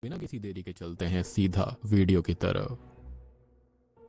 बिना किसी देरी के चलते हैं सीधा वीडियो की तरफ।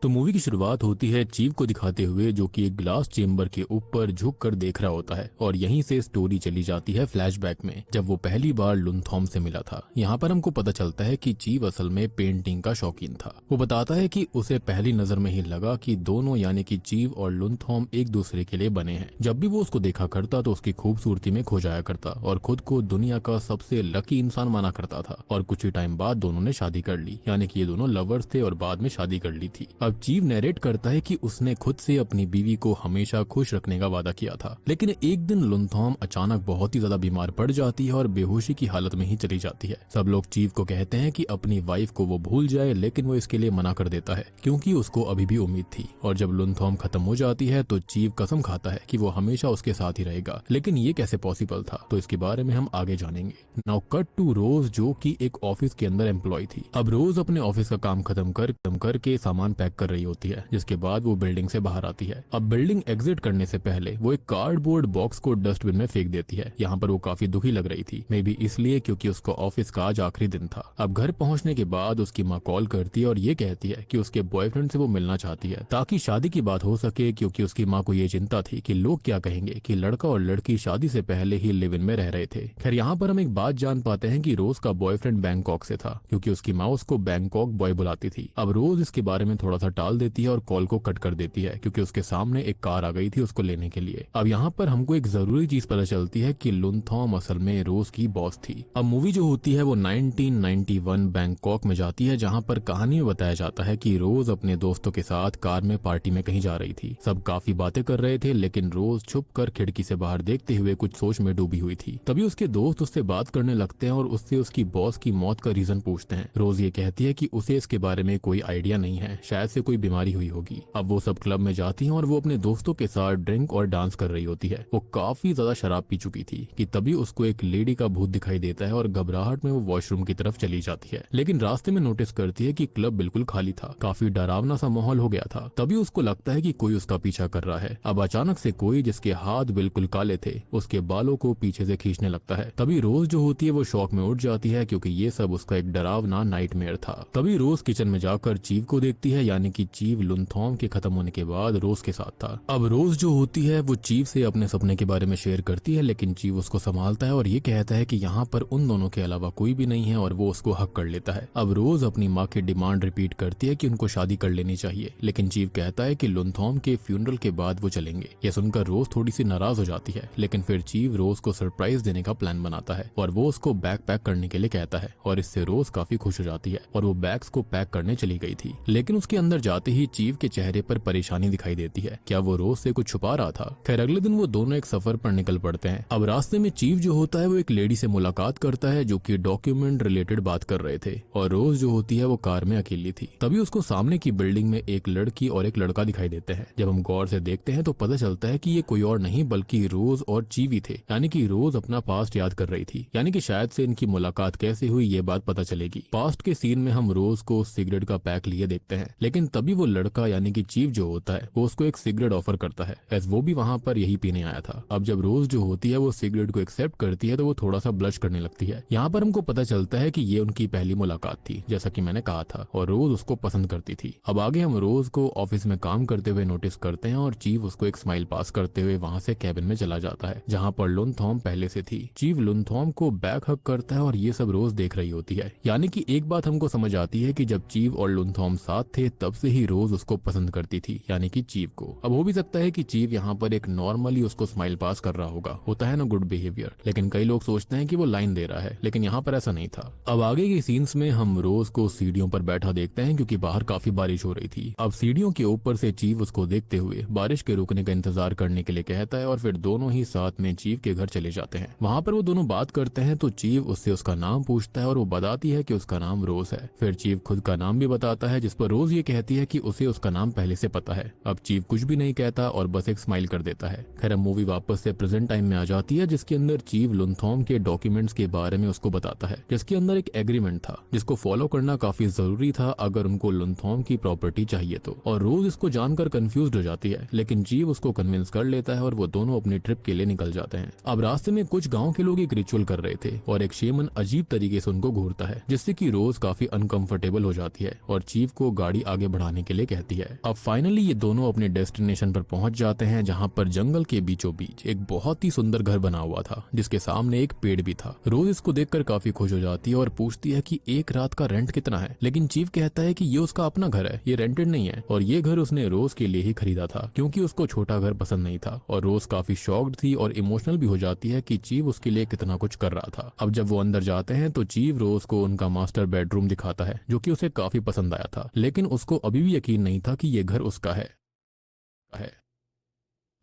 तो मूवी की शुरुआत होती है चीव को दिखाते हुए जो कि एक ग्लास चेंबर के ऊपर झुक कर देख रहा होता है और यहीं से स्टोरी चली जाती है फ्लैशबैक में जब वो पहली बार लुनथॉम से मिला था। यहाँ पर हमको पता चलता है कि चीव असल में पेंटिंग का शौकीन था। वो बताता है कि उसे पहली नजर में ही लगा कि दोनों यानी कि चीव और लुनथॉम एक दूसरे के लिए बने हैं। जब भी वो उसको देखा करता तो उसकी खूबसूरती में खो जाया करता और खुद को दुनिया का सबसे लकी इंसान माना करता था। और कुछ ही टाइम बाद दोनों ने शादी कर ली, यानी कि ये दोनों लवर्स थे और बाद में शादी कर ली थी। अब चीव नरेट करता है कि उसने खुद से अपनी बीवी को हमेशा खुश रखने का वादा किया था, लेकिन एक दिन लुनथॉम अचानक बहुत ही ज्यादा बीमार पड़ जाती है और बेहोशी की हालत में ही चली जाती है। सब लोग चीव को कहते हैं कि अपनी वाइफ को वो भूल जाए, लेकिन वो इसके लिए मना कर देता है क्योंकि उसको अभी भी उम्मीद थी। और जब लुनथॉम खत्म हो जाती है तो चीव कसम खाता है कि वो हमेशा उसके साथ ही रहेगा, लेकिन ये कैसे पॉसिबल था तो इसके बारे में हम आगे जानेंगे। नाउ कट टू रोज जो कि एक ऑफिस के अंदर एम्प्लॉय थी। अब रोज अपने ऑफिस का काम खत्म करके सामान पैक कर रही होती है, जिसके बाद वो बिल्डिंग से बाहर आती है। अब बिल्डिंग एग्जिट करने से पहले वो एक कार्डबोर्ड बॉक्स को डस्टबिन में फेंक देती है। यहाँ पर वो काफी दुखी लग रही थी, मे बी इसलिए क्योंकि उसका ऑफिस का आज आखिरी दिन था। अब घर पहुंचने के बाद उसकी माँ कॉल करती है और ये कहती है कि उसके बॉयफ्रेंड से वो मिलना चाहती है ताकि शादी की बात हो सके, क्योंकि उसकी माँ को ये चिंता थी कि लोग क्या कहेंगे कि लड़का और लड़की शादी से पहले ही लिव इन में रह रहे थे। खैर यहाँ पर हम एक बात जान पाते हैं कि रोज का बॉयफ्रेंड बैंकॉक से था, क्योंकि उसकी माँ उसको बैंकॉक बॉय बुलाती थी। अब रोज इसके बारे में थोड़ा सा टाल देती है और कॉल को कट कर देती है क्योंकि उसके सामने एक कार आ गई थी उसको लेने के लिए। अब यहाँ पर हमको एक जरूरी चीज पता चलती है कि लुनथॉम असल में रोज की बॉस थी। अब मूवी जो होती है वो 1991 बैंकॉक में जाती है, जहाँ पर कहानी में बताया जाता है कि रोज अपने दोस्तों के साथ कार में पार्टी में कहीं जा रही थी। सब काफी बातें कर रहे थे, लेकिन रोज छुप कर खिड़की से बाहर देखते हुए कुछ सोच में डूबी हुई थी। तभी उसके दोस्त उससे बात करने लगते हैं और उससे उसकी बॉस की मौत का रीजन पूछते हैं। रोज ये कहती है कि उसे इसके बारे में कोई आइडिया नहीं है, शायद से कोई बीमारी हुई होगी। अब वो सब क्लब में जाती हैं और वो अपने दोस्तों के साथ ड्रिंक और डांस कर रही होती है। वो काफी ज्यादा शराब पी चुकी थी कि तभी उसको एक लेडी का भूत दिखाई देता है और घबराहट में वो वॉशरूम की तरफ चली जाती है, लेकिन रास्ते में नोटिस करती है कि क्लब बिल्कुल खाली था। काफी डरावना सा माहौल हो गया था। तभी उसको लगता है कि कोई उसका पीछा कर रहा है। अब अचानक से कोई जिसके हाथ बिल्कुल काले थे उसके बालों को पीछे से खींचने लगता है। तभी रोज जो होती है वो शॉक में उठ जाती है क्योंकि ये सब उसका एक डरावना नाइटमेयर था। तभी रोज किचन में जाकर चीव को देखती है, यानी कि चीव लुनथॉम के खत्म होने के बाद रोज के साथ था। अब रोज जो होती है वो चीव से अपने सपने के बारे में शेयर करती है, लेकिन चीव उसको संभालता है और ये कहता है कि यहाँ पर उन दोनों के अलावा कोई भी नहीं है और वो उसको हक कर लेता है। अब रोज अपनी माँ की डिमांड रिपीट करती है कि उनको शादी कर लेनी चाहिए, लेकिन चीव कहता है कि लुनथॉम के फ्यूनरल के बाद वो चलेंगे। यह सुनकर रोज थोड़ी सी नाराज हो जाती है, लेकिन फिर चीव रोज को सरप्राइज देने का प्लान बनाता है और वो उसको बैग पैक करने के लिए कहता है और इससे रोज काफी खुश हो जाती है और वो बैग्स को पैक करने चली गई थी। लेकिन उसके अंदर जाते ही चीव के चेहरे पर परेशानी दिखाई देती है। क्या वो रोज से कुछ छुपा रहा था? खैर अगले दिन वो दोनों एक सफर पर निकल पड़ते हैं। अब रास्ते में चीव जो होता है वो एक लेडी से मुलाकात करता है जो कि डॉक्यूमेंट रिलेटेड बात कर रहे थे और रोज जो होती है वो कार में अकेली थी। तभी उसको सामने की बिल्डिंग में एक लड़की और एक लड़का दिखाई देते हैं। जब हम गौर से देखते हैं तो पता चलता है कि ये कोई और नहीं बल्कि रोज और चीव ही थे, यानी कि रोज अपना पास्ट याद कर रही थी, यानी कि शायद से इनकी मुलाकात कैसे हुई ये बात पता चलेगी। पास्ट के सीन में हम रोज को सिगरेट का पैक लिए देखते हैं, लेकिन तभी वो लड़का यानी कि चीव जो होता है वो उसको एक सिगरेट ऑफर करता है, एज वो भी वहाँ पर यही पीने आया था। अब जब रोज जो होती है वो सिगरेट को एक्सेप्ट करती है तो वो थोड़ा सा ब्लश करने लगती है। यहाँ पर हमको पता चलता है कि ये उनकी पहली मुलाकात थी, जैसा कि मैंने कहा था, और रोज उसको पसंद करती थी। अब आगे हम रोज को ऑफिस में काम करते हुए नोटिस करते हैं और चीव उसको एक स्माइल पास करते हुए वहाँ से कैबिन में चला जाता है जहाँ पर लुनथॉम पहले से थी। चीव लुनथॉम को बैक हक करता है और ये सब रोज देख रही होती है, यानी कि एक बात हमको समझ आती है कि जब चीव और लुनथॉम साथ थे तब से ही रोज उसको पसंद करती थी, यानी कि चीव को। अब हो भी सकता है कि चीव यहाँ पर एक नॉर्मली उसको स्माइल पास कर रहा होगा, होता है ना गुड बिहेवियर, लेकिन कई लोग सोचते हैं कि वो लाइन दे रहा है, लेकिन यहाँ पर ऐसा नहीं था। अब आगे के सीन्स में हम रोज को सीढ़ियों पर बैठा देखते हैं क्योंकि बाहर काफी बारिश हो रही थी। अब सीढ़ियों के ऊपर से चीव उसको देखते हुए बारिश के रुकने का इंतजार करने के लिए कहता है और फिर दोनों ही साथ में चीव के घर चले जाते हैं। वहाँ पर वो दोनों बात करते हैं तो चीव उससे उसका नाम पूछता है और वो बताती है कि उसका नाम रोज है। फिर चीव खुद का नाम भी बताता है, जिस पर रोज ये कहती है कि उसे उसका नाम पहले से पता है। अब चीफ कुछ भी नहीं कहता और बस एक स्माइल कर देता है। खैर अब मूवी वापस से प्रेजेंट टाइम में आ जाती है, जिसके अंदर चीफ लुनथॉम के डॉक्यूमेंट्स के बारे में उसको बताता है, जिसके अंदर एक एग्रीमेंट था जिसको फॉलो करना काफी जरूरी था अगर उनको लुनथॉम की प्रॉपर्टी चाहिए तो। और रोज इसको जानकर कंफ्यूज हो जाती है, लेकिन चीफ उसको कन्विंस कर लेता है और वो दोनों अपनी ट्रिप के लिए निकल जाते हैं। अब रास्ते में कुछ गाँव के लोग एक रिचुअल कर रहे थे और एक शेमन अजीब तरीके से उनको घूरता है, जिससे कि रोज काफी अनकंफर्टेबल हो जाती है और चीफ को गाड़ी आगे बढ़ाने के लिए कहती है। अब फाइनली ये दोनों अपने डेस्टिनेशन पर पहुंच जाते हैं, जहां पर जंगल के बीचों बीच एक बहुत ही सुंदर घर बना हुआ था, जिसके सामने एक पेड़ भी था। रोज इसको देखकर काफी खुश हो जाती है और पूछती है कि एक रात का रेंट कितना है, लेकिन चीफ कहता है कि ये उसका अपना घर है, ये रेंटेड नहीं है और ये घर उसने रोज के लिए ही खरीदा था क्योंकि उसको छोटा घर पसंद नहीं था। और रोज काफी शॉक्ड थी और इमोशनल भी हो जाती है कि चीफ उसके लिए कितना कुछ कर रहा था। अब जब वो अंदर जाते हैं तो चीफ रोज को उनका मास्टर बेडरूम दिखाता है, जो कि उसे काफी पसंद आया था, लेकिन उसको अभी भी यकीन नहीं था कि ये घर उसका है।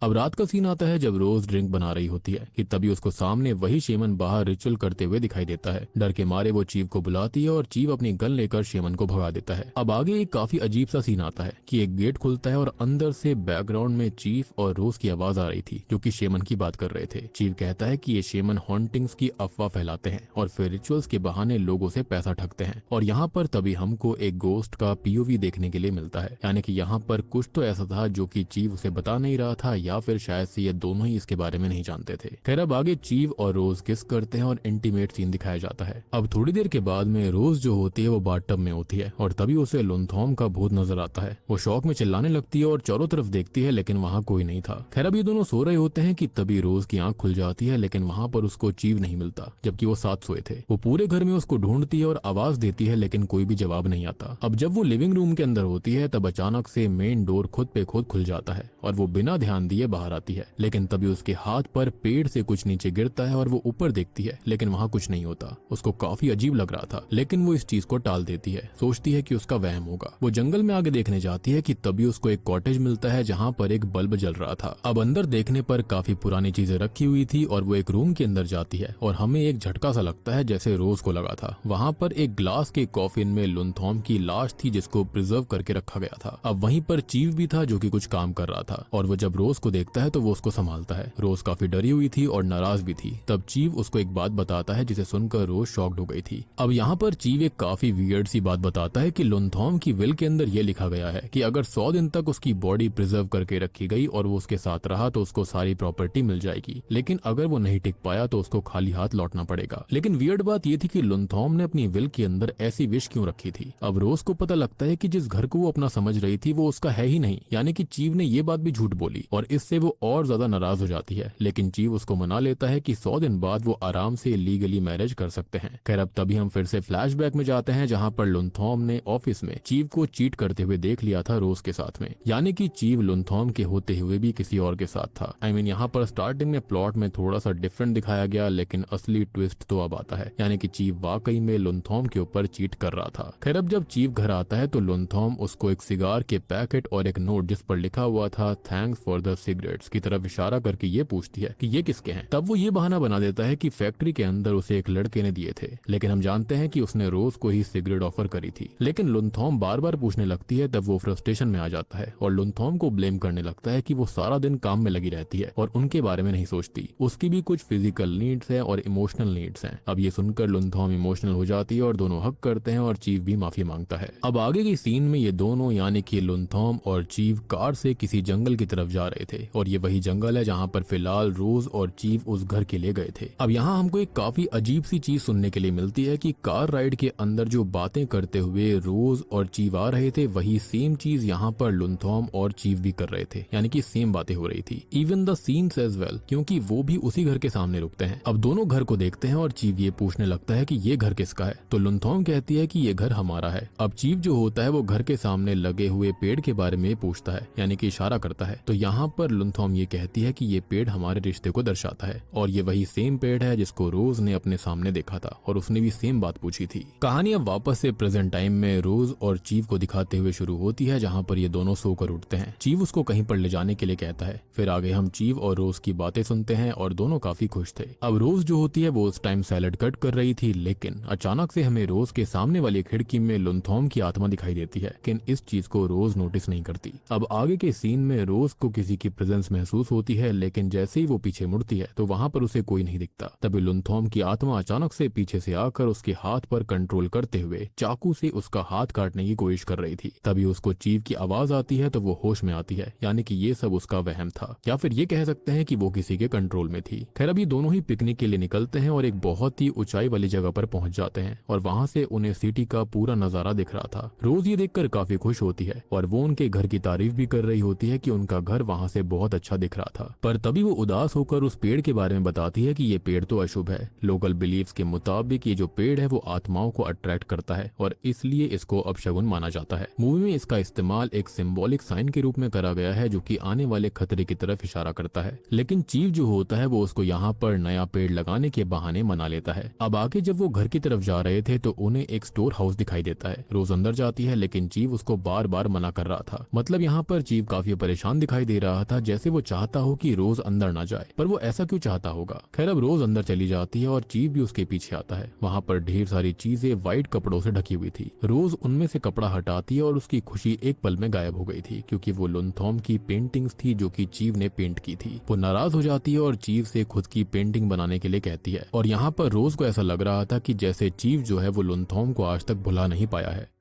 अब रात का सीन आता है जब रोज ड्रिंक बना रही होती है कि तभी उसको सामने वही शेमन बाहर रिचुअल करते हुए दिखाई देता है। डर के मारे वो चीफ को बुलाती है और चीफ अपनी गन लेकर शेमन को भगा देता है। अब आगे एक काफी अजीब सा सीन आता है कि एक गेट खुलता है और अंदर से बैकग्राउंड में चीफ और रोज की आवाज आ रही थी, जो कि शेमन की बात कर रहे थे। चीफ कहता है कि ये शेमन हॉन्टिंग्स की अफवाह फैलाते हैं और फिर रिचुअल्स के बहाने लोगों से पैसा ठगते हैं। और यहाँ पर तभी हमको एक गोस्ट का पीओवी देखने के लिए मिलता है, यानी कि यहाँ पर कुछ तो ऐसा था जो कि चीफ उसे बता नहीं रहा था, या फिर शायद से ये दोनों ही इसके बारे में नहीं जानते थे। खैर अब आगे चीफ और रोज किस करते हैं और इंटीमेट सीन दिखाया जाता है। अब थोड़ी देर के बाद में रोज जो होती है वो बाथटब में होती है और तभी उसे लुनथॉम का भूत नजर आता है। वो शौक में चिल्लाने लगती है और चारों तरफ देखती है, लेकिन वहाँ कोई नहीं था। खैर अब ये दोनों सो रहे होते हैं कि तभी रोज की आंख खुल जाती है, लेकिन वहाँ पर उसको चीफ नहीं मिलता, जबकि वो साथ सोए थे। वो पूरे घर में उसको ढूंढती है और आवाज देती है, लेकिन कोई भी जवाब नहीं आता। अब जब वो लिविंग रूम के अंदर होती है तब अचानक से मेन डोर खुद पे खुद खुल जाता है और वो बिना ध्यान दिए बाहर आती है, लेकिन तभी उसके हाथ पर पेड़ से कुछ नीचे गिरता है और वो ऊपर देखती है, लेकिन वहाँ कुछ नहीं होता। उसको काफी अजीब लग रहा था, लेकिन वो इस चीज को टाल देती है, सोचती है कि उसका वहम होगा। वो जंगल में आगे देखने जाती है कि तभी उसको एक कॉटेज मिलता है जहाँ पर एक बल्ब जल रहा था। अब अंदर देखने पर काफी पुरानी चीजें रखी हुई थी और वो एक रूम के अंदर जाती है और हमें एक झटका सा लगता है जैसे रोज को लगा था। वहाँ पर एक ग्लास के कॉफिन में लुनथॉम की लाश थी जिसको प्रिजर्व करके रखा गया था। अब वहीं पर चीफ भी था जो कि कुछ काम कर रहा था और वो जब रोज को देखता है तो वो उसको संभालता है। रोज काफी डरी हुई थी और नाराज भी थी। तब चीफ उसको एक बात बताता है जिसे सुनकर रोज शॉक्ड हो गई थी। अब यहाँ पर चीफ एक काफी वियर्ड सी बात बताता है कि लुनथॉम की विल के अंदर ये लिखा गया है कि अगर 100 दिन तक उसकी बॉडी प्रिजर्व करके रखी गई और वो उसके साथ रहा तो उसको सारी प्रॉपर्टी मिल जाएगी, लेकिन अगर वो नहीं टिक पाया तो उसको खाली हाथ लौटना पड़ेगा। लेकिन वियर्ड बात ये थी कि लुनथॉम ने अपनी विल के अंदर ऐसी विश क्यों रखी थी। अब रोज को पता लगता है कि जिस घर को वो अपना समझ रही थी वो उसका है ही नहीं, यानी कि चीफ ने ये बात भी झूठ बोली और इससे वो और ज्यादा नाराज हो जाती है। लेकिन चीफ उसको मना लेता है कि 100 दिन बाद वो आराम से लीगली मैरिज कर सकते हैं। खैर अब तभी हम फिर से फ्लैशबैक में जाते हैं जहां पर लुनथॉम ने ऑफिस में चीफ को चीट करते हुए देख लिया था रोज के साथ में, यानी कि चीफ लुनथॉम के होते हुए भी किसी और के साथ था। यहाँ पर स्टार्टिंग में प्लॉट में थोड़ा सा डिफरेंट दिखाया गया, लेकिन असली ट्विस्ट तो अब आता है, यानी कि चीफ वाकई में लुनथॉम के ऊपर चीट कर रहा था। खैर अब जब चीफ घर आता है तो लुनथॉम उसको एक सिगार के पैकेट और एक नोट जिस पर लिखा हुआ था थैंक्स फॉर द सिगरेट्स की तरफ इशारा करके ये पूछती है कि ये किसके हैं। तब वो ये बहाना बना देता है कि फैक्ट्री के अंदर उसे एक लड़के ने दिए थे, लेकिन हम जानते हैं कि उसने रोज को ही सिगरेट ऑफर करी थी। लेकिन लुनथॉम बार बार पूछने लगती है, तब वो फ्रस्ट्रेशन में आ जाता है और लुनथॉम को ब्लेम करने लगता है कि वो सारा दिन काम में लगी रहती है और उनके बारे में नहीं सोचती। उसकी भी कुछ फिजिकल नीड्स है और इमोशनल नीड्स हैं। अब ये सुनकर लुनथॉम इमोशनल हो जाती है और दोनों हक करते हैं और चीफ भी माफी मांगता है। अब आगे की सीन में ये दोनों यानी कि लुनथॉम और चीफ कार से किसी जंगल की तरफ जा रहे थे और ये वही जंगल है जहाँ पर फिलहाल रोज और चीफ उस घर के लिए गए थे। अब यहाँ हमको एक काफी अजीब सी चीज सुनने के लिए मिलती है कि कार राइड के अंदर जो बातें करते हुए रोज और चीफ आ रहे थे वही सेम चीज यहाँ पर लुनथॉम और चीफ भी कर रहे थे, यानी कि सेम बातें हो रही थी। Even the scenes as well, क्योंकि वो भी उसी घर के सामने रुकते हैं। अब दोनों घर को देखते हैं और चीफ ये पूछने लगता है कि ये घर किसका है, तो लुनथॉम कहती है कि ये घर हमारा है। अब चीफ जो होता है वो घर के सामने लगे हुए पेड़ के बारे में पूछता है, यानी कि इशारा करता है। तो यहाँ पर पर लुनथॉम ये कहती है कि ये पेड़ हमारे रिश्ते को दर्शाता है और ये वही सेम पेड़ है जिसको रोज ने अपने सामने देखा था और उसने भी सेम बात पूछी थी। कहानी अब वापस से प्रेजेंट टाइम में रोज और चीव को दिखाते हुए शुरू होती है, जहाँ पर ये दोनों सोकर उठते हैं। चीव उसको कहीं पर ले जाने के लिए कहता है। फिर आगे हम चीव और रोज की बातें सुनते हैं और दोनों काफी खुश थे। अब रोज जो होती है वो उस टाइम सैलड कट कर रही थी, लेकिन अचानक से हमें रोज के सामने वाली खिड़की में लुनथॉम की आत्मा दिखाई देती है, लेकिन इस चीज को रोज नोटिस नहीं करती। अब आगे के सीन में रोज को किसी की प्रेजेंस महसूस होती है, लेकिन जैसे ही वो पीछे मुड़ती है तो वहां पर उसे कोई नहीं दिखता। तभी लुनथॉम की आत्मा अचानक से पीछे से आकर उसके हाथ पर कंट्रोल करते हुए चाकू से उसका हाथ काटने की कोशिश कर रही थी। तभी उसको चीव की आवाज आती है तो वो होश में आती है, यानी कि ये सब उसका वहम था, या फिर ये कह सकते हैं कि वो किसी के कंट्रोल में थी। खैर अब ये दोनों ही पिकनिक के लिए निकलते हैं और एक बहुत ही ऊंचाई वाली जगह पर पहुंच जाते हैं और वहां से उन्हें सिटी का पूरा नजारा दिख रहा था। रोज ये देखकर काफी खुश होती है और वो उनके घर की तारीफ भी कर रही होती है कि उनका घर वहां से बहुत अच्छा दिख रहा था। पर तभी वो उदास होकर उस पेड़ के बारे में बताती है कि ये पेड़ तो अशुभ है। लोकल बिलीव्स के मुताबिक ये जो पेड़ है वो आत्माओं को अट्रैक्ट करता है और इसलिए इसको अपशगुन माना जाता है। मूवी में इसका इस्तेमाल एक सिंबॉलिक साइन के रूप में करा गया है जो कि आने वाले खतरे की तरफ इशारा करता है, लेकिन चीव जो होता है वो उसको यहाँ पर नया पेड़ लगाने के बहाने मना लेता है। अब आगे जब वो घर की तरफ जा रहे थे तो उन्हें एक स्टोर हाउस दिखाई देता है। रोज अंदर जाती है लेकिन चीव उसको बार बार मना कर रहा था। मतलब यहाँ पर चीव काफी परेशान दिखाई दे रहा था, जैसे वो चाहता हो कि रोज अंदर ना जाए। पर वो ऐसा क्यों चाहता होगा? खैर अब रोज अंदर चली जाती है और चीव भी उसके पीछे आता है। वहाँ पर ढेर सारी चीजें व्हाइट कपड़ों से ढकी हुई थी। रोज उनमें से कपड़ा हटाती है और उसकी खुशी एक पल में गायब हो गई थी, क्योंकि वो लुनथॉम की पेंटिंग्स थी जो कि चीव ने पेंट की थी। वो नाराज हो जाती है और चीव से खुद की पेंटिंग बनाने के लिए कहती है और यहाँ पर रोज को ऐसा लग रहा था कि जैसे चीव जो है वो लुनथॉम को आज तक भुला नहीं पाया है।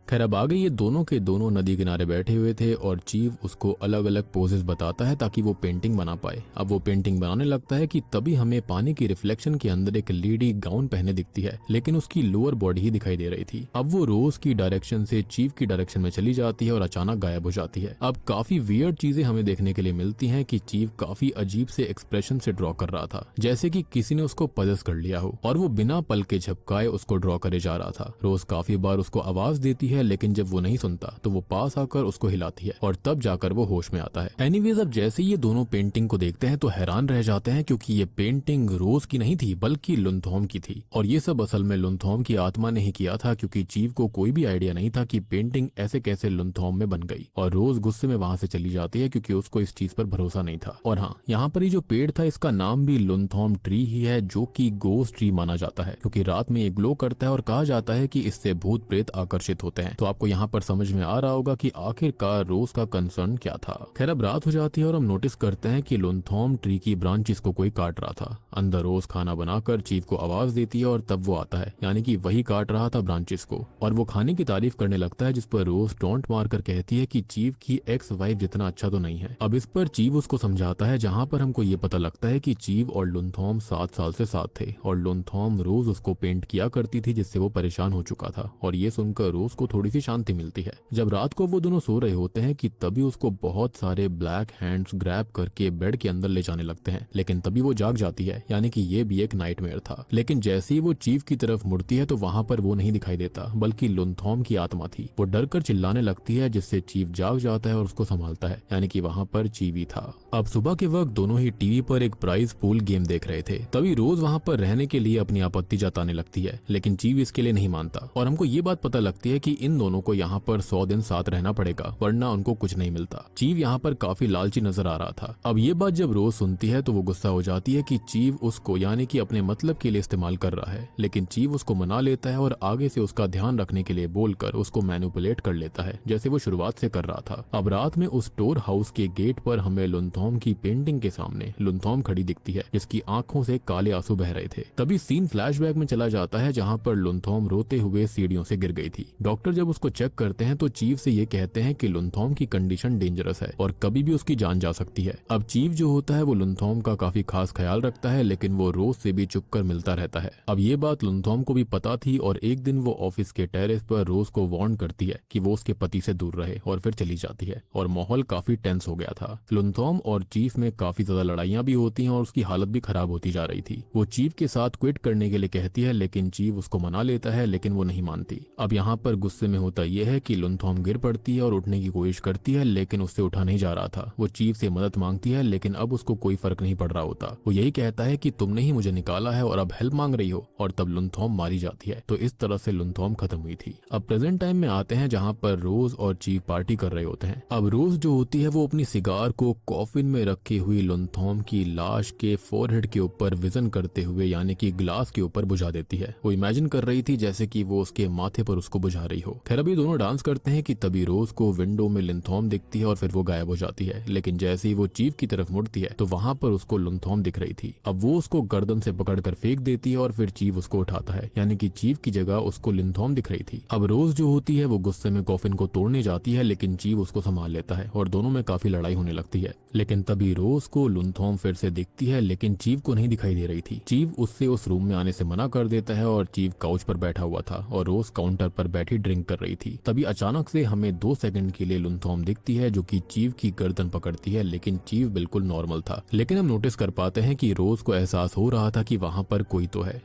खैर अब आगे ये दोनों के दोनों नदी किनारे बैठे हुए थे और चीव उसको अलग अलग पोजेस बताता है ताकि वो पेंटिंग बना पाए। अब वो पेंटिंग बनाने लगता है कि तभी हमें पानी की रिफ्लेक्शन के अंदर एक लेडी गाउन पहने दिखती है, लेकिन उसकी लोअर बॉडी ही दिखाई दे रही थी। अब वो रोज की डायरेक्शन से चीव की डायरेक्शन में चली जाती है और अचानक गायब हो जाती है। अब काफी वियर्ड चीजें हमें देखने के लिए मिलती है कि चीव काफी अजीब से एक्सप्रेशन से ड्रॉ कर रहा था, जैसे कि किसी ने उसको पजेस कर लिया हो, और वो बिना पल के झपकाए उसको ड्रॉ करे जा रहा था। रोज काफी बार उसको आवाज देती है, लेकिन जब वो नहीं सुनता तो वो पास आकर उसको हिलाती है और तब जाकर वो होश में आता है। एनीवेज अब जैसे ये दोनों पेंटिंग को देखते हैं तो हैरान रह जाते हैं, क्योंकि ये पेंटिंग रोज की नहीं थी बल्कि लुनथॉम की थी, और ये सब असल में लुनथॉम की आत्मा ने ही किया था, क्योंकि चीव को कोई भी आइडिया नहीं था कि पेंटिंग ऐसे कैसे लुनथॉम में बन गई। और रोज गुस्से में वहां से चली जाती है क्योंकि उसको इस चीज पर भरोसा नहीं था। और हाँ, यहाँ पर ये जो पेड़ था इसका नाम भी लुनथॉम ट्री ही है, जो कि गोस्ट ट्री माना जाता है, क्योंकि रात में ये ग्लो करता है और कहा जाता है कि इससे भूत प्रेत आकर्षित होते हैं। तो आपको यहाँ पर समझ में आ रहा होगा कि आखिरकार रोज का कंसर्न क्या था। खैर अब रात हो जाती है और हम नोटिस करते हैं कि लुनथॉम ट्री की ब्रांचेस को कोई काट रहा था। अंदर रोज खाना बनाकर चीव को आवाज देती है और तब वो आता है, यानी कि वही काट रहा था ब्रांचेस को, और वो खाने की तारीफ करने लगता है, जिस पर रोज टोंट मारकर कहती है कि चीव की एक्स वाइफ जितना अच्छा तो नहीं है। अब इस पर चीव उसको समझाता है, जहाँ पर हमको ये पता लगता है कि चीव और लुनथॉम 7 साल से साथ थे और लुनथॉम रोज उसको पेंट किया करती थी, जिससे वो परेशान हो चुका था। और ये सुनकर रोज को थोड़ी सी शांति मिलती है। जब रात को वो दोनों सो रहे होते हैं कि तभी उसको बहुत सारे ब्लैक हैंड्स ग्रैब करके बेड के अंदर ले जाने लगते हैं, लेकिन तभी वो जाग जाती है, यानी कि ये भी एक नाइटमेयर था। लेकिन जैसे ही वो चीव की तरफ मुड़ती है तो वहां पर वो नहीं दिखाई देता, बल्कि लुनथॉम की आत्मा थी। वो डर कर चिल्लाने लगती है, जिससे चीव जाग जाता है और उसको संभालता है, यानी कि वहां पर चीव ही था। अब सुबह के वक्त दोनों ही टीवी पर एक प्राइज पूल गेम देख रहे थे। तभी रोज वहां पर रहने के लिए अपनी आपत्ति जताने लगती है, लेकिन चीव इसके लिए नहीं मानता, और हमको ये बात पता लगती है कि इन दोनों को यहाँ पर 100 दिन साथ रहना पड़ेगा, वरना उनको कुछ नहीं मिलता। चीव यहाँ पर काफी लालची नजर आ रहा था। अब ये बात जब रोज सुनती है तो वो गुस्सा हो जाती है कि चीव उसको यानी कि अपने मतलब के लिए इस्तेमाल कर रहा है, लेकिन चीव उसको मना लेता है और आगे से उसका ध्यान रखने के लिए बोलकर उसको मैनिपुलेट कर लेता है, जैसे वो शुरुआत से कर रहा था। अब रात में उस स्टोर हाउस के गेट पर हमें लुनथॉम की पेंटिंग के सामने लुनथॉम खड़ी दिखती है, जिसकी आंखों से काले आंसू बह रहे थे। तभी सीन फ्लैशबैक में चला जाता है, जहाँ पर लुनथॉम रोते हुए सीढ़ियों से गिर गई थी। डॉक्टर जब उसको चेक करते हैं तो चीव से ये कहते हैं कि लुनथॉम की कंडीशन डेंजरस है और कभी भी उसकी जान जा सकती है। अब चीव जो होता है वो लुनथॉम का काफी खास ख्याल रखता है, लेकिन वो रोज से भी चुप कर मिलता रहता है। अब ये बात लुनथॉम को भी पता थी और एक दिन वो ऑफिस के टेरेस पर रोज को वार्न करती है कि वो उसके पति से दूर रहे, और फिर चली जाती है और माहौल काफी टेंस हो गया था। लुनथॉम और चीफ में काफी ज्यादा लड़ाइयां भी होती हैं और उसकी हालत भी खराब होती जा रही थी। वो चीफ के साथ क्विट करने के लिए कहती है, लेकिन चीफ उसको मना लेता है, लेकिन वो नहीं मानती। अब यहाँ पर गुस्से गुस्से में होता यह है कि लुनथॉम गिर पड़ती है और उठने की कोशिश करती है, लेकिन उससे उठा नहीं जा रहा था। वो चीफ से मदद मांगती है, लेकिन अब उसको कोई फर्क नहीं पड़ रहा होता। वो यही कहता है कि तुमने ही मुझे निकाला है और अब हेल्प मांग रही हो, और तब लुनथॉम मारी जाती है। तो इस तरह से लुनथॉम खत्म हुई थी। अब प्रेजेंट टाइम में आते हैं, जहाँ पर रोज और चीफ पार्टी कर रहे होते हैं। अब रोज जो होती है वो अपनी सिगार को कॉफिन में रखी हुई लुनथॉम की लाश के फोरहेड के ऊपर विजन करते हुए, यानी कि ग्लास के ऊपर बुझा देती है। वो इमेजिन कर रही थी जैसे कि वो उसके माथे पर उसको बुझा रही हो। खैर अभी दोनों डांस करते हैं कि तभी रोज को विंडो में लुनथॉम दिखती है और फिर वो गायब हो जाती है। लेकिन जैसे ही वो चीफ की तरफ मुड़ती है तो वहां पर उसको लुनथॉम दिख रही थी। अब वो उसको गर्दन से पकड़कर फेंक देती है और फिर चीफ उसको उठाता है, यानी कि चीफ की जगह उसको लुनथॉम दिख रही थी। अब रोज जो होती है वो गुस्से में कॉफिन को तोड़ने जाती है, लेकिन चीफ उसको संभाल लेता है और दोनों में काफी लड़ाई होने लगती है। लेकिन तभी रोज को लुनथॉम फिर से दिखती है, लेकिन चीफ को नहीं दिखाई दे रही थी। चीफ उससे उस रूम में आने से मना कर देता है और चीफ काउच पर बैठा हुआ था और रोज काउंटर पर बैठी ड्रिंक कर रही थी। तभी अचानक से हमें 2 सेकंड के लिए लुनथॉम दिखती है, जो कि चीफ की गर्दन पकड़ती है, लेकिन चीफ बिल्कुल नॉर्मल था। लेकिन हम नोटिस कर पाते हैं कि रोज को एहसास हो रहा था कि वहां पर कोई तो है।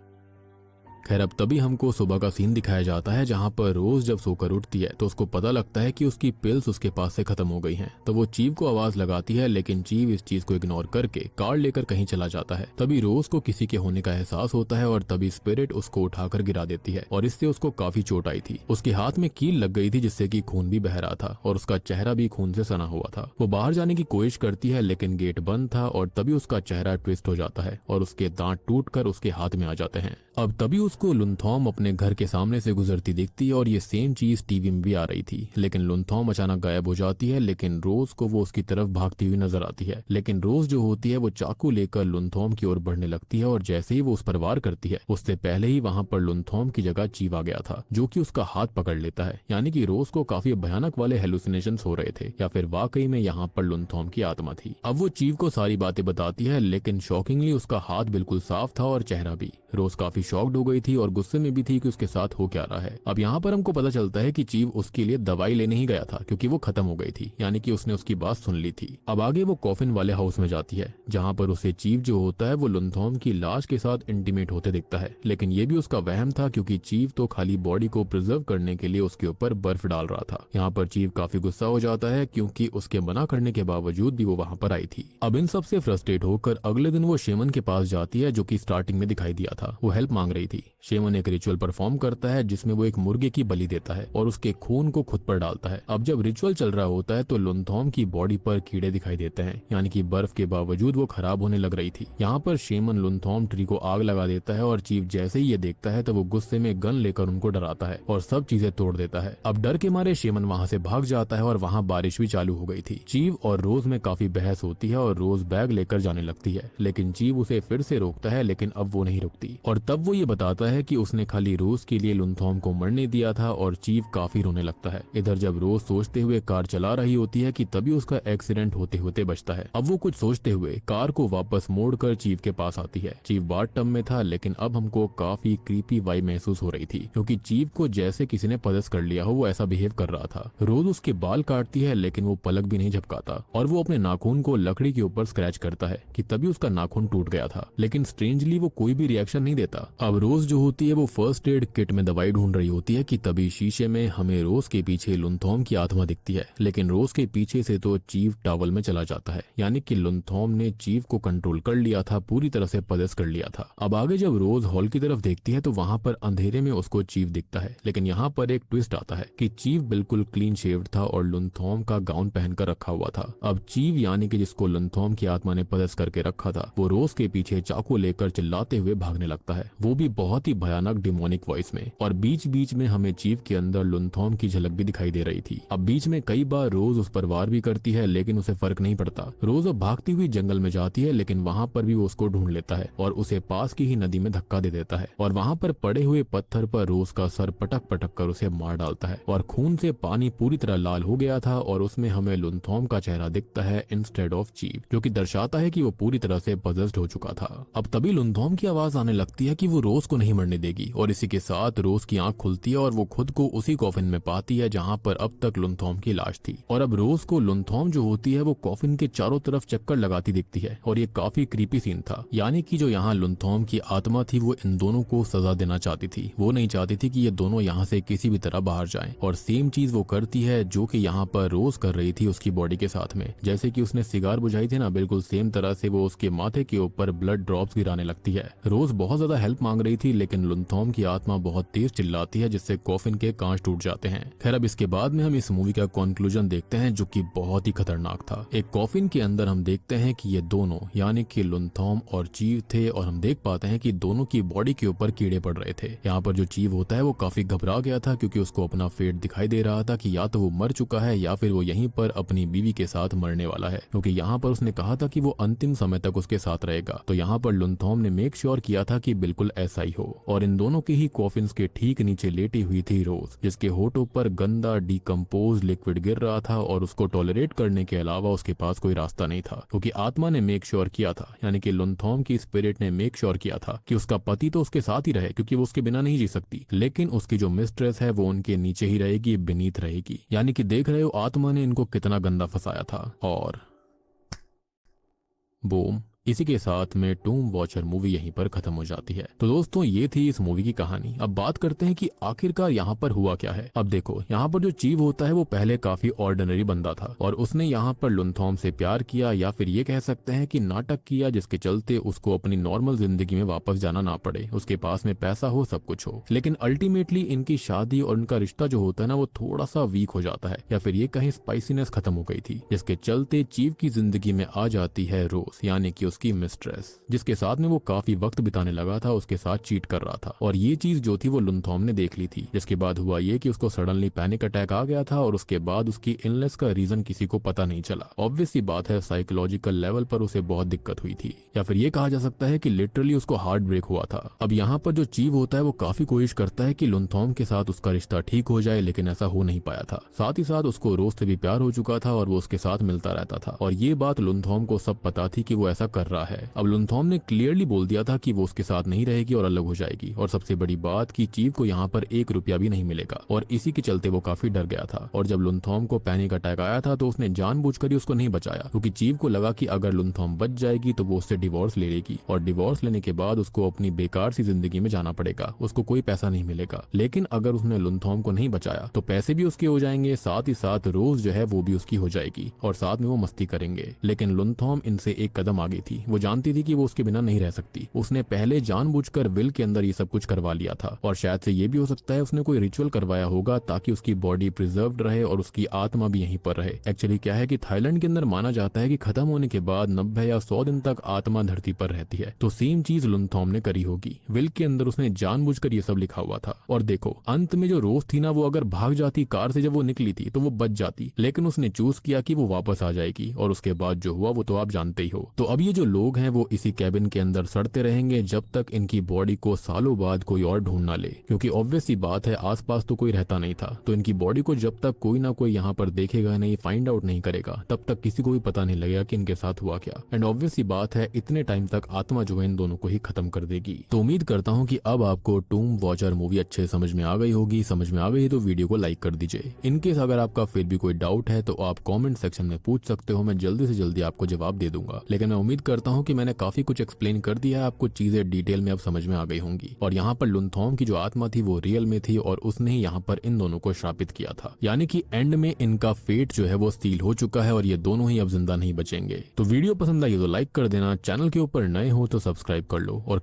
खैर अब तभी हमको सुबह का सीन दिखाया जाता है, जहां पर रोज जब सोकर उठती है तो उसको पता लगता है कि उसकी पिल्स उसके पास से खत्म हो गई हैं। तो वो चीफ को आवाज लगाती है, लेकिन चीफ इस चीज को इग्नोर करके कार लेकर कहीं चला जाता है। तभी रोज को किसी के होने का एहसास होता है और तभी स्पिरिट उसको उठाकर गिरा देती है और इससे उसको काफी चोट आई थी। उसके हाथ में कील लग गई थी, जिससे कि खून भी बह रहा था और उसका चेहरा भी खून से सना हुआ था। वो बाहर जाने की कोशिश करती है, लेकिन गेट बंद था और तभी उसका चेहरा ट्विस्ट हो जाता है और उसके दांत टूटकर उसके हाथ में आ जाते हैं। अब तभी उसको लुनथॉम अपने घर के सामने से गुजरती दिखती है और ये सेम चीज टीवी में भी आ रही थी। लेकिन लुनथॉम अचानक गायब हो जाती है, लेकिन रोज को वो उसकी तरफ भागती हुई नजर आती है। लेकिन रोज जो होती है वो चाकू लेकर लुनथॉम की ओर बढ़ने लगती है और जैसे ही वो उस पर वार करती है उससे पहले ही वहां पर लुनथॉम की जगह चीफ आ गया था, जो कि उसका हाथ पकड़ लेता है। यानी कि रोज को काफी भयानक वाले हेलुसिनेशंस हो रहे थे, या फिर वाकई में यहाँ पर लुनथॉम की आत्मा थी। अब वो चीफ को सारी बातें बताती है, लेकिन शॉकिंगली उसका हाथ बिल्कुल साफ था और चेहरा भी। रोज काफी शॉक्ड हो गई थी और गुस्से में भी थी कि उसके साथ हो क्या रहा है। अब यहाँ पर हमको पता चलता है कि चीफ उसके लिए दवाई लेने ही गया था, क्योंकि वो खत्म हो गई थी, यानी कि उसने उसकी बात सुन ली थी। अब आगे वो कॉफिन वाले हाउस में जाती है, जहाँ पर उसे चीफ जो होता है वो लुनथॉम की लाश के साथ इंटीमेट होते दिखता है। लेकिन ये भी उसका वहम था, क्योंकि चीफ तो खाली बॉडी को प्रिजर्व करने के लिए उसके ऊपर बर्फ डाल रहा था। यहाँ पर चीफ काफी गुस्सा हो जाता है, क्योंकि उसके मना करने के बावजूद भी वो वहाँ पर आई थी। अब इन सबसे फ्रस्ट्रेट होकर अगले दिन वो शेमन के पास जाती है, जो कि स्टार्टिंग में दिखाई दिया था। वो हेल्प मांग रही थी। शेमन एक रिचुअल परफॉर्म करता है, जिसमें वो एक मुर्गे की बलि देता है और उसके खून को खुद पर डालता है। अब जब रिचुअल चल रहा होता है तो लुनथॉम की बॉडी पर कीड़े दिखाई देते हैं, यानी कि बर्फ के बावजूद वो खराब होने लग रही थी। यहाँ पर शेमन लुनथॉम ट्री को आग लगा देता है और चीफ जैसे ही ये देखता है तो वो गुस्से में गन लेकर उनको डराता है और सब चीजें तोड़ देता है। अब डर के मारे शेमन वहाँ से भाग जाता है और वहाँ बारिश भी चालू हो गई थी। चीफ और रोज में काफी बहस होती है और रोज बैग लेकर जाने लगती है, लेकिन चीफ उसे फिर से रोकता है, लेकिन अब वो नहीं रुकती। और तब वो ये बताता है कि उसने खाली रोज के लिए लुनथॉम को मरने दिया था और चीफ काफी रोने लगता है। इधर जब रोज सोचते हुए कार चला रही होती है कि तभी उसका एक्सीडेंट होते होते बचता है। अब वो कुछ सोचते हुए कार को वापस मोड़कर चीफ के पास आती है। चीफ बाथटब में था, लेकिन अब हमको काफी क्रीपी वाइब महसूस हो रही थी, क्योंकि चीफ को जैसे किसी ने पदस कर लिया हो वो ऐसा बिहेव कर रहा था। रोज उसके बाल काटती है, लेकिन वो पलक भी नहीं झपकाता और वो अपने नाखून को लकड़ी के ऊपर स्क्रैच करता है कि तभी उसका नाखून टूट गया था, लेकिन स्ट्रेंजली वो कोई भी रिएक्शन नहीं देता। अब रोज जो होती है वो फर्स्ट एड किट में दवाई ढूंढ रही होती है कि तभी शीशे में हमें रोज के पीछे लुनथॉम की आत्मा दिखती है, लेकिन रोज के पीछे से तो चीफ टॉवल में चला जाता है, यानी कि लुनथॉम ने चीफ को कंट्रोल कर लिया था, पूरी तरह से पदस कर लिया था। अब आगे जब रोज हॉल की तरफ देखती है तो वहां पर अंधेरे में उसको चीफ दिखता है, लेकिन यहाँ पर एक ट्विस्ट आता है कि चीफ बिल्कुल क्लीन शेव्ड था और लुनथॉम का गाउन पहनकर रखा हुआ था। अब चीफ यानी कि जिसको लुनथॉम की आत्मा ने पदस करके रखा था, वो रोज के पीछे चाकू लेकर चिल्लाते हुए भागने लगता है, वो भी बहुत ही भयानक डिमोनिक वॉइस में। और बीच बीच में हमें चीफ के अंदर लुनथॉम की झलक भी दिखाई दे रही थी। अब बीच में कई बार रोज उस पर वार भी करती है, लेकिन उसे फर्क नहीं पड़ता। रोज अब भागती हुई जंगल में जाती है, लेकिन वहाँ पर भी वो उसको ढूंढ लेता है और उसे पास की ही नदी में धक्का दे देता है और वहाँ पर पड़े हुए पत्थर पर रोज का सर पटक पटक कर उसे मार डालता है और खून से पानी पूरी तरह लाल हो गया था और उसमें हमें लुनथॉम का चेहरा दिखता है इंस्टेड ऑफ चीफ, जो कि दर्शाता है कि वो पूरी तरह से पजेस्ड हो चुका था। अब तभी लुनथॉम की आवाज आने लगती है कि वो रोज को नहीं मरने देगी और इसी के साथ रोज की आंख खुलती है और वो खुद को उसी कॉफिन में पाती है जहाँ पर अब तक लुनथॉम की लाश थी। और अब रोज को लुनथॉम जो होती है वो कॉफिन के चारों तरफ चक्कर लगाती दिखती है और ये काफी क्रीपी सीन था। यानी कि जो यहाँ लुनथॉम की आत्मा थी वो इन दोनों को सजा देना चाहती थी। वो नहीं चाहती थी कि ये दोनों यहाँ से किसी भी तरह बाहर जाएं और सेम चीज वो करती है जो कि यहाँ पर रोज कर रही थी उसकी बॉडी के साथ में। जैसे कि उसने सिगार बुझाई थी ना, बिल्कुल सेम तरह से वो उसके माथे के ऊपर ब्लड ड्रॉप्स गिराने लगती है। रोज बहुत ज्यादा हेल्प मांग रही थी लेकिन लुनथॉम की आत्मा बहुत तेज चिल्लाती है जिससे कॉफिन के कांच टूट जाते हैं। खैर अब इसके बाद में हम इस मूवी का कंक्लूजन देखते हैं जो कि बहुत ही खतरनाक था। एक कॉफिन के अंदर हम देखते हैं कि ये दोनों यानी कि लुनथॉम और चीव थे और हम देख पाते हैं कि दोनों की बॉडी के ऊपर कीड़े पड़ रहे थे। यहाँ पर जो चीव होता है वो काफी घबरा गया था क्योंकि उसको अपना फेट दिखाई दे रहा था कि या तो वो मर चुका है या फिर वो यहीं पर अपनी बीवी के साथ मरने वाला है, क्योंकि यहाँ पर उसने कहा था कि वो अंतिम समय तक उसके साथ रहेगा। तो यहाँ पर लुनथॉम ने मेक श्योर किया था कि बिल्कुल ऐसा ही हो। और इन दोनों के ही कॉफिन्स के ठीक नीचे लेटी हुई थी रोज, जिसके होठों पर गंदा डिकम्पोज लिक्विड गिर रहा था और उसको टॉलरेट करने के अलावा उसके पास कोई रास्ता नहीं था, क्योंकि आत्मा ने मेक श्योर किया था, यानी कि लुनथॉम की स्पिरिट ने मेक श्योर किया था कि उसका पति तो उसके साथ ही रहे क्योंकि वो उसके बिना नहीं जी सकती, लेकिन उसकी जो मिस्ट्रेस है वो उनके नीचे ही रहेगी, बेनीथ रहेगी। यानी कि देख रहे हो आत्मा ने इनको कितना गंदा फंसाया था। और बूम, इसी के साथ में टूम वॉचर मूवी यहीं पर खत्म हो जाती है। तो दोस्तों ये थी इस मूवी की कहानी। अब बात करते हैं कि आखिरकार यहाँ पर हुआ क्या है। अब देखो यहाँ पर जो चीव होता है वो पहले काफी ऑर्डिनरी बंदा था और उसने यहाँ पर लुनथॉम से प्यार किया या फिर ये कह सकते हैं कि नाटक किया, जिसके चलते उसको अपनी नॉर्मल जिंदगी में वापस जाना ना पड़े, उसके पास में पैसा हो, सब कुछ हो। लेकिन अल्टीमेटली इनकी शादी और उनका रिश्ता जो होता है ना वो थोड़ा सा वीक हो जाता है या फिर ये कहीं स्पाइसीनेस खत्म हो गई थी, जिसके चलते चीव की जिंदगी में आ जाती है रोज, यानी कि उसकी मिस्ट्रेस, जिसके साथ में वो काफी वक्त बिताने लगा था, उसके साथ चीट कर रहा था। और ये चीज जो थी वो लुनथॉम ने देख ली थी, जिसके बाद हुआ ये कि उसको सडनली पैनिक अटैक आ गया था और उसके बाद उसकी इलनेस का रीजन किसी को पता नहीं चला। ऑब्वियस सी बात है साइकोलॉजिकल लेवल पर उसे बहुत दिक्कत हुई थी, या फिर ये कहा जा सकता है कि लिटरली उसको हार्ट ब्रेक हुआ था। अब यहाँ पर जो चीव होता है वो काफी कोशिश करता है कि लुनथॉम के साथ उसका रिश्ता ठीक हो जाए, लेकिन ऐसा हो नहीं पाया था। साथ ही साथ उसको रोज से भी प्यार हो चुका था और वो उसके साथ मिलता रहता था और ये बात लुनथॉम को सब पता थी कि वो ऐसा कर रहा है। अब लुनथॉम ने क्लियरली बोल दिया था कि वो उसके साथ नहीं रहेगी और अलग हो जाएगी, और सबसे बड़ी बात कि चीव को यहाँ पर 1 रुपया भी नहीं मिलेगा, और इसी के चलते वो काफी डर गया था। और जब लुनथॉम को पैनिक अटैक आया था तो उसने जानबूझकर ही उसको नहीं बचाया, क्योंकि चीव को लगा कि अगर लुनथॉम बच जाएगी तो वो उससे डिवोर्स ले लेगी और डिवोर्स लेने के बाद उसको अपनी बेकार सी जिंदगी में जाना पड़ेगा, उसको कोई पैसा नहीं मिलेगा। लेकिन अगर उसने लुनथॉम को नहीं बचाया तो पैसे भी उसके हो जाएंगे, साथ ही साथ रोज जो है वो भी उसकी हो जाएगी और साथ में वो मस्ती करेंगे। लेकिन लुनथॉम इनसे एक कदम आगे थी, वो जानती थी कि वो उसके बिना नहीं रह सकती। उसने पहले जानबूझकर विल के अंदर ये सब कुछ करवा लिया था, और शायद से ये भी हो सकता है उसने कोई रिचुअल करवाया होगा ताकि उसकी बॉडी प्रिजर्व्ड रहे और उसकी आत्मा भी यहीं पर रहे। एक्चुअली क्या है कि थाईलैंड के अंदर माना जाता है कि खत्म होने के बाद 90 या 100 दिन तक आत्मा धरती पर रहती है, तो सेम चीज लुनथॉम ने करी होगी। विल के अंदर उसने जानबूझकर ये सब लिखा हुआ था। और देखो अंत में जो रोज थी ना, वो अगर भाग जाती कार से जब वो निकली थी तो वो बच जाती, लेकिन उसने चूज किया कि वो वापस आ जाएगी, और उसके बाद जो हुआ वो तो आप जानते ही हो। तो अब ये जो लोग हैं वो इसी कैबिन के अंदर सड़ते रहेंगे जब तक इनकी बॉडी को सालों बाद कोई और ढूंढ ना ले, क्योंकि ऑब्वियस सी बात है आसपास तो कोई रहता नहीं था। तो इनकी बॉडी को जब तक कोई ना कोई यहाँ पर देखेगा नहीं, फाइंड आउट नहीं करेगा, तब तक किसी को भी पता नहीं लगेगा कि इनके साथ हुआ क्या। एंड ऑब्वियस सी बात है इतने टाइम तक आत्मा जो है इन दोनों को ही खत्म कर देगी। तो उम्मीद करता हूँ कि अब आपको टूम वॉचर मूवी अच्छे समझ में आ गई होगी। समझ में आ गई तो वीडियो को लाइक कर दीजिए। इनकेस अगर आपका फिर भी कोई डाउट है तो आप कॉमेंट सेक्शन में पूछ सकते हो, मैं जल्दी से जल्दी आपको जवाब दे दूंगा। लेकिन मैं उम्मीद करता हूँ कि मैंने काफी कुछ एक्सप्लेन कर दिया है, आपको चीजें डिटेल में अब समझ में आ गई होंगी। और यहाँ पर लुनथॉम की जो आत्मा थी वो रियल में थी और उसने ही यहाँ पर इन दोनों को श्रापित किया था, यानी कि एंड में इनका फेट जो है वो सील हो चुका है और ये दोनों ही अब जिंदा नहीं बचेंगे। तो वीडियो पसंद आई तो लाइक कर देना, चैनल के ऊपर नए हो तो सब्सक्राइब कर लो और